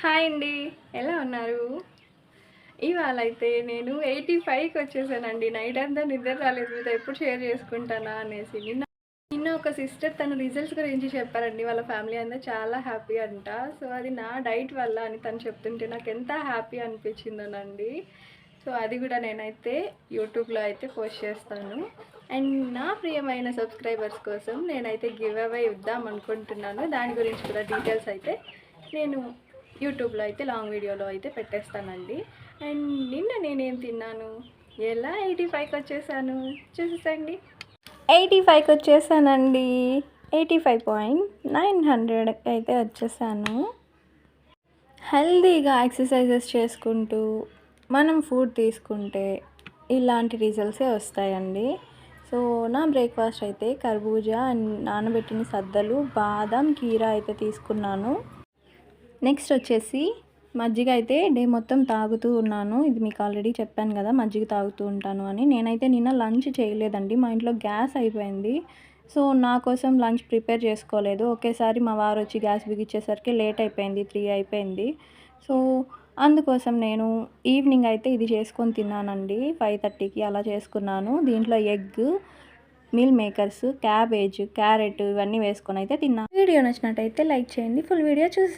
Hi అండి. ఎలా ఉన్నారు? ఇవాళైతే నేను 85కి వచ్చేసానండి. నైట్ అంతా నిద్ర రాలేదు. మీతో ఎప్పుడు షేర్ చేసుకుంటానా అనేసి. నిన్న ఒక సిస్టర్ తన రిజల్ట్స్ గురించి చెప్పారండి. వాళ్ళ ఫ్యామిలీ అంతా చాలా హ్యాపీ అంట. సో అది నా డైట్ వల్ల అని తను చెప్తుంటే నాకు ఎంత హ్యాపీ అనిపించిందోనండి. సో అది కూడా నేనైతే యూట్యూబ్లో అయితే పోస్ట్ చేస్తాను. అండ్ నా ప్రియమైన సబ్స్క్రైబర్స్ కోసం నేనైతే గివ్ అవే ఇద్దాం అనుకుంటున్నాను. దాని గురించి కూడా డీటెయిల్స్ అయితే నేను యూట్యూబ్లో అయితే లాంగ్ వీడియోలో అయితే పెట్టేస్తానండి. అండ్ నిన్న నేనేం తిన్నాను, ఎలా 85కి వచ్చేసాను చూసేసండి. 85కి వచ్చేసానండి. 85.900 అయితే వచ్చేసాను. హెల్తీగా ఎక్సర్సైజెస్ చేసుకుంటూ మనం ఫుడ్ తీసుకుంటే ఇలాంటి రిజల్ట్సే వస్తాయండి. సో నా బ్రేక్ఫాస్ట్ అయితే కర్బూజా అండ్ నానబెట్టిన సద్దలు, బాదం, కీరా అయితే తీసుకున్నాను. నెక్స్ట్ వచ్చేసి మజ్జిగ అయితే డే మొత్తం తాగుతూ ఉన్నాను. ఇది మీకు ఆల్రెడీ చెప్పాను కదా, మజ్జిగ తాగుతూ ఉంటాను అని. నేనైతే నిన్న లంచ్ చేయలేదండి, మా ఇంట్లో గ్యాస్ అయిపోయింది. సో నా కోసం లంచ్ ప్రిపేర్ చేసుకోలేదు. ఒకేసారి మా వారు వచ్చి గ్యాస్ బిగించేసరికి లేట్ అయిపోయింది, 3 అయిపోయింది. సో అందుకోసం నేను ఈవినింగ్ అయితే ఇది చేసుకొని తిన్నానండి. 5:30కి అలా చేసుకున్నాను. దీంట్లో egg, meal makers, cabbage, carrot ఇవన్నీ వేసుకొని అయితే తిన్నాను. వీడియో నచ్చినట్టయితే లైక్ చేయండి. ఫుల్ వీడియో చూసేయండి.